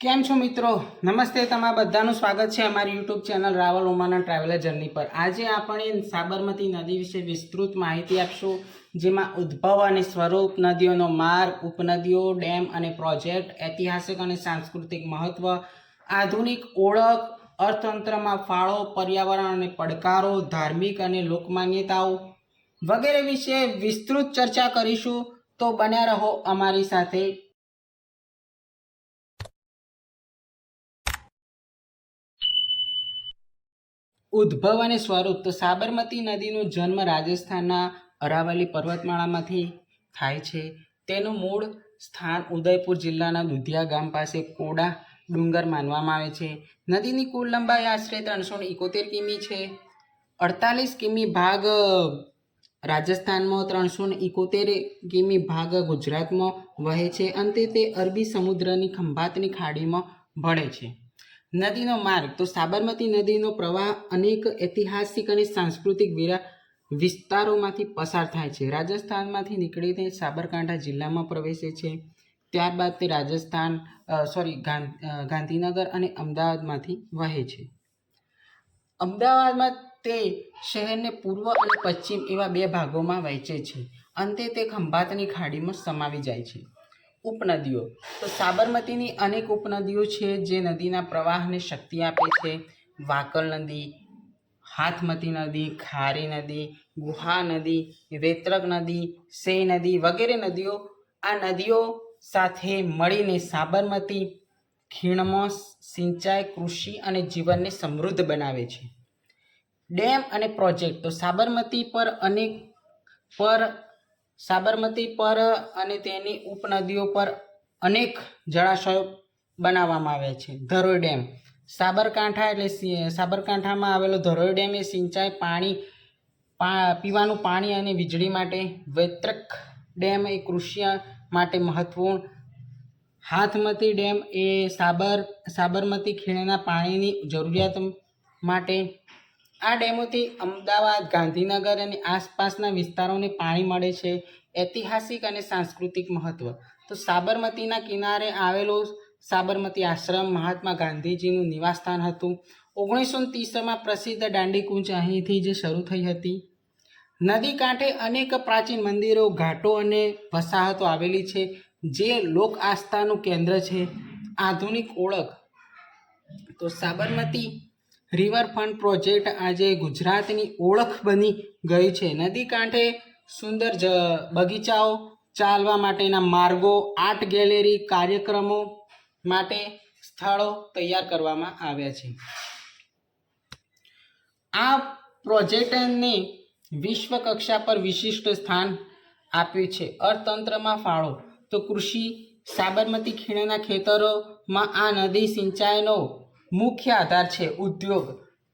કેમ છો મિત્રો? નમસ્તે, તમારા બધાનું સ્વાગત છે અમારી યુટ્યુબ ચેનલ રાવલ ઓમાના ટ્રાવેલર જર્ની પર। આજે આપણે સાબરમતી નદી વિશે વિસ્તૃત માહિતી આપશું, જેમાં ઉદ્ભવ અને સ્વરૂપ, નદીઓનો માર્ગ, ઉપનદીઓ, ડેમ અને પ્રોજેક્ટ, ઐતિહાસિક અને સાંસ્કૃતિક મહત્વ, આધુનિક ઓળખ, અર્થતંત્રમાં ફાળો, પર્યાવરણ અને પડકારો, ધાર્મિક અને લોકમાન્યતાઓ વગેરે વિશે વિસ્તૃત ચર્ચા કરીશું। તો બન્યા રહો અમારી સાથે। ઉદ્ભવ અને સ્વરૂપ। તો સાબરમતી નદીનો જન્મ રાજસ્થાનના અરાવલી પર્વતમાળામાંથી થાય છે। તેનું મૂળ સ્થાન ઉદયપુર જિલ્લાના દુધિયા ગામ પાસે કોડા ડુંગર માનવામાં આવે છે। નદીની કુલ લંબાઈ આશરે 371 કિમી છે। 48 કિમી ભાગ રાજસ્થાનમાં, 371 કિમી ભાગ ગુજરાતમાં વહે છે। અંતે તે અરબી સમુદ્રની ખંભાતની ખાડીમાં ભળે છે। નદીનો માર્ગ। તો સાબરમતી નદીનો પ્રવાહ અનેક ઐતિહાસિક અને સાંસ્કૃતિક વિસ્તારોમાંથી પસાર થાય છે। રાજસ્થાનમાંથી નીકળીને સાબરકાંઠા જિલ્લામાં પ્રવેશે છે। ત્યારબાદ તે ગાંધીનગર અને અમદાવાદમાંથી વહે છે। અમદાવાદમાં તે શહેરને પૂર્વ અને પશ્ચિમ એવા બે ભાગોમાં વહેંચે છે। અંતે તે ખંભાતની ખાડીમાં સમાવી જાય છે। ઉપનદીઓ। તો સાબરમતીની અનેક ઉપનદીઓ છે જે નદીના પ્રવાહને શક્તિ આપે છે। વાકલ નદી, હાથમતી નદી, ખારી નદી, ગુહા નદી, વેતરક નદી, સે નદી વગેરે નદીઓ આ નદીઓ સાથે મળીને સાબરમતી ખીણમાં સિંચાઈ, કૃષિ અને જીવનને સમૃદ્ધ બનાવે છે। ડેમ અને પ્રોજેક્ટ। તો સાબરમતી પર અને તેની ઉપનદીઓ પર અનેક જળાશયો બનાવવામાં આવ્યા છે। ધરોઈ ડેમ। સાબરકાંઠામાં આવેલો ધરોઈ ડેમ એ સિંચાઈ, પીવાનું પાણી અને વીજળી માટે, વેતરક ડેમ એ કૃષિ માટે મહત્વપૂર્ણ, હાથમતી ડેમ એ સાબરમતી ખીણના પાણીની જરૂરિયાત માટે। આ ડેમોથી અમદાવાદ, ગાંધીનગર અને આસપાસના વિસ્તારોને પાણી મળે છે। ઐતિહાસિક અને સાંસ્કૃતિક મહત્વ। તો સાબરમતીના કિનારે આવેલો સાબરમતી આશ્રમ મહાત્મા ગાંધીજીનું નિવાસસ્થાન હતું। 1930માં પ્રસિદ્ધ દાંડીકૂચ અહીંથી જ શરૂ થઈ હતી। નદી કાંઠે અનેક પ્રાચીન મંદિરો, ઘાટો અને વસાહતો આવેલી છે જે લોક આસ્થાનું કેન્દ્ર છે। આધુનિક ઓળખ। તો સાબરમતી રિવરફ્રન્ટ પ્રોજેક્ટ આજે ગુજરાતની ઓળખ બની ગયું છે। નદી કાંઠે સુંદર બગીચાઓ, ચાલવા માટેના માર્ગો, આર્ટ ગેલેરી, કાર્યક્રમો માટે સ્થળો તૈયાર કરવામાં આવ્યા છે। આ પ્રોજેક્ટને વિશ્વ કક્ષા પર વિશિષ્ટ સ્થાન આપ્યું છે। અર્થતંત્રમાં ફાળો। તો કૃષિ। સાબરમતી ખીણના ખેતરોમાં આ નદી સિંચાઈનો મુખ્ય આધાર છે। ઉદ્યોગ।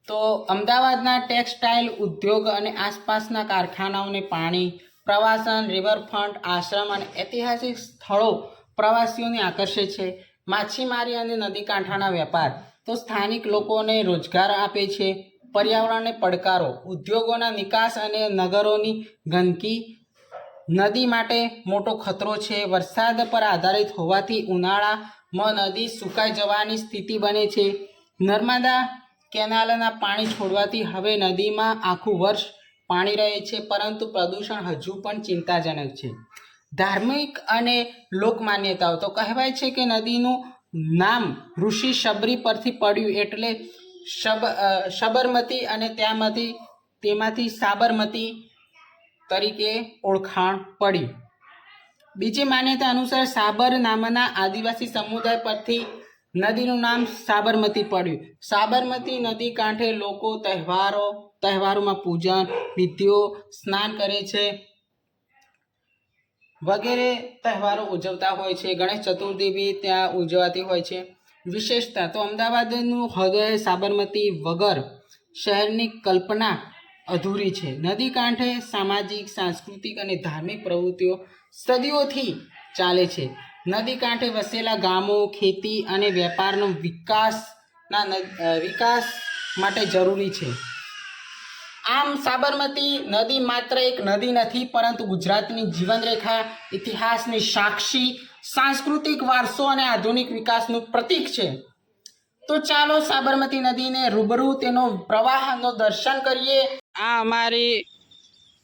તો અમદાવાદના ટેક્સટાઇલ ઉદ્યોગ અને આસપાસના કારખાનાઓને પાણી, પ્રવાસન, રિવરફ્રન્ટ આશ્રમ અને ઐતિહાસિક સ્થળો પ્રવાસીઓને આકર્ષે છે। માછીમારી અને નદી કાંઠાના વેપાર। તો સ્થાનિક લોકોને રોજગાર આપે છે। પર્યાવરણને પડકારો। ઉદ્યોગોના નિકાસ અને નગરોની ગંદકી નદી માટે મોટો ખતરો છે। વરસાદ પર આધારિત હોવાથી ઉનાળામાં નદી સુકાઈ જવાની સ્થિતિ બને છે। નર્મદા કેનાલના પાણી છોડવાથી હવે નદીમાં આખું વર્ષ પાણી રહે છે, પરંતુ પ્રદૂષણ હજુ પણ ચિંતાજનક છે। ધાર્મિક અને લોકમાન્યતાઓ। તો કહેવાય છે કે નદીનું નામ ઋષિ શબરી પરથી પડ્યું, એટલે સબરમતી અને તેમાંથી સાબરમતી તરીકે ઓળખાણ પડી। બીજી માન્યતા અનુસાર સાબર નામના આદિવાસી સમુદાય પરથી નદીનું નામ સાબરમતી પડ્યું। સાબરમતી નદી કાંઠે લોકો તહેવારોમાં પૂજન વિધિઓ, સ્નાન કરે છે વગેરે તહેવારો ઉજવતા હોય છે। ગણેશ ચતુર્થી બી ત્યાં ઉજવાતી હોય છે। વિશેષતા। તો અમદાવાદનું હૃદય સાબરમતી વગર શહેરની કલ્પના અધૂરી છે। નદી કાંઠે સામાજિક, સાંસ્કૃતિક અને ધાર્મિક પ્રવૃત્તિઓ સદીઓથી ચાલે છે। નદી કાંઠે વસેલા ગામો ખેતી અને વેપારનો વિકાસ માટે જરૂરી છે। આમ સાબરમતી નદી માત્ર એક નદી નથી, પરંતુ ગુજરાતની જીવનરેખા, ઇતિહાસની સાક્ષી, સાંસ્કૃતિક વારસો અને આધુનિક વિકાસનું પ્રતીક છે. તો ચાલો સાબરમતી નદીને રૂબરૂ તેનો પ્રવાહનો દર્શન કરીએ. આ અમારી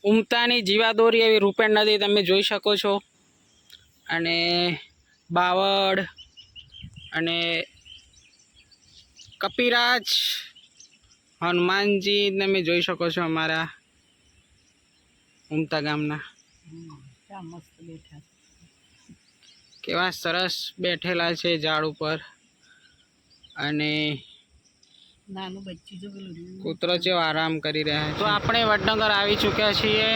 ઉમતાની જીવાદોરી એવી રૂપેણ નદી તમે જોઈ શકો છો, અને બાવળ અને કપિરાજ હનુમાનજી તમે જોઈ શકો છો અમારા ઉમતા ગામના. કેવા સરસ બેઠેલા છે ઝાડ ઉપર, અને કૂતરો જેવો આરામ કરી રહ્યા છે. તો આપણે વડનગર આવી ચૂક્યા છીએ.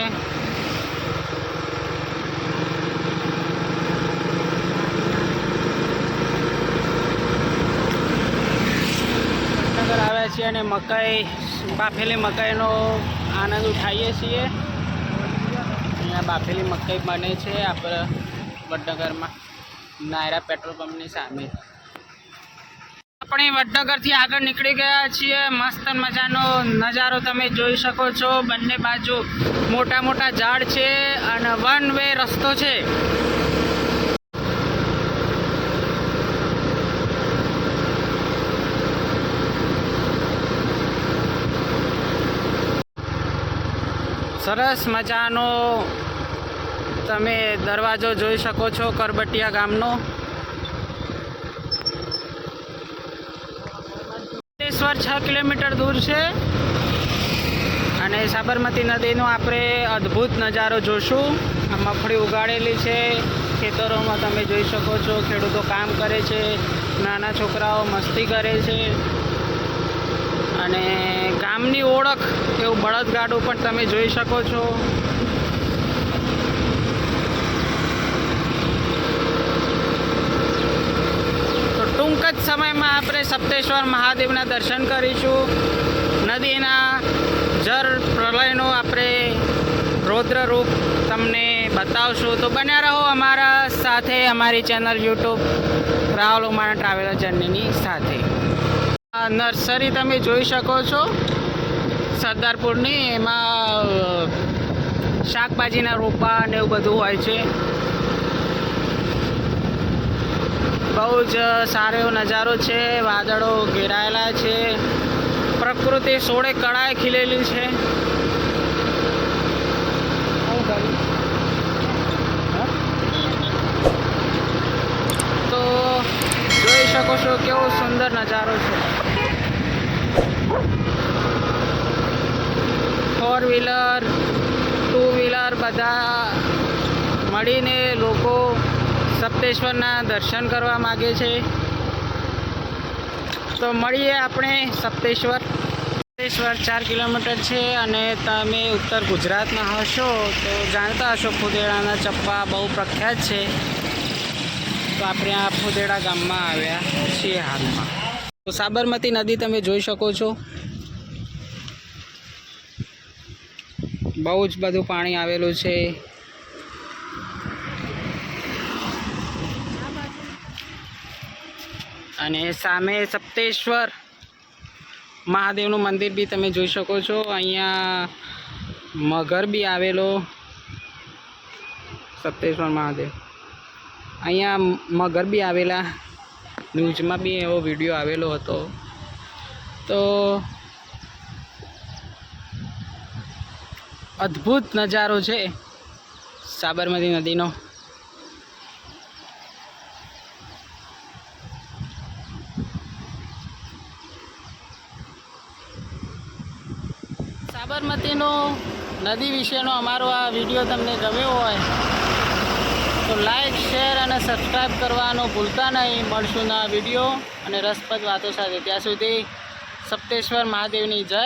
વડનગર આવ્યા છીએ અને મકાઈ, બાફેલી મકાઈનો આનંદ ઉઠાવીએ છીએ. અહીંયા બાફેલી મકાઈ બને છે આપણે વડનગરમાં, નાયરા પેટ્રોલ પંપની સામે. આપણે વડનગરથી આગળ નીકળી ગયા છીએ. મસ્ત મજાનો નજારો તમે જોઈ શકો છો. બંને બાજુ મોટા મોટા ઝાડ છે અને વન વે રસ્તો છે. સરસ મજાનો તમે દરવાજો જોઈ શકો છો કરબટિયા ગામનો. 6 કિલોમીટર દૂર છે, અને સાબરમતી નદીનો આપણે અદ્ભુત નજારો જોશું. આ મગફળી ઉગાડેલી છે ખેતરોમાં, તમે જોઈ શકો છો. ખેડૂતો કામ કરે છે, નાના છોકરાઓ મસ્તી કરે છે, અને ગામની ઓળખ એવું બળદગાડું પણ તમે જોઈ શકો છો. ટૂંક જ સમયમાં આપણે સપ્તેશ્વર મહાદેવના દર્શન કરીશું. નદીના જળ પ્રલયનો આપણે રૌદ્ર રૂપ તમને બતાવશું. તો બન્યા રહો અમારા સાથે, અમારી ચેનલ યુટ્યુબ રાહુલ ઉમાણા ટ્રાવેલર જર્નીની સાથે. આ નર્સરી તમે જોઈ શકો છો સરદારપુરની. એમાં શાકભાજીના રોપા ને એવું બધું હોય છે. બહુ જ સારો એવો નજારો છે. વાદળો ઘેરાયેલા છે. પ્રકૃતિ સોળે કળાએ ખીલેલી છે. તો જોઈ શકો છો કેવો સુંદર નજારો છે. 4 વ્હીલર 2 વ્હીલર બધા મળીને લોકો સપ્તેશ્વરના દર્શન કરવા માગે છે. તો મળીએ આપણે સપ્તેશ્વર. 4 કિલોમીટર છે, અને તમે ઉત્તર ગુજરાતમાં હશો તો જાણતા હશો ફુદેડાના ચપ્પા બહુ પ્રખ્યાત છે. તો આપણે આ ફુદેડા ગામમાં આવ્યા છીએ હાલમાં. તો સાબરમતી નદી તમે જોઈ શકો છો. બહુ જ બધું પાણી આવેલું છે. અને સામે સપ્તેશ્વર મહાદેવનું મંદિર બી તમે જોઈ શકો છો. અહીંયા મગર બી આવેલો, સપ્તેશ્વર મહાદેવ. અહીંયા મગર બી આવેલા, ન્યૂઝમાં બી એવો વિડીયો આવેલો હતો. તો અદ્ભુત નજારો છે સાબરમતી નદીનો. સાબરમતીનો નદી વિશેનો અમારો આ વિડીયો તમને ગમ્યો હોય તો લાઈક, શેર અને સબસ્ક્રાઈબ કરવાનો ભૂલતા નહીં. મળશું ના વિડીયો અને રસપ્રદ વાતો સાથે. ત્યાં સુધી સપ્તેશ્વર મહાદેવની જય.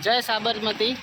જય સાબરમતી.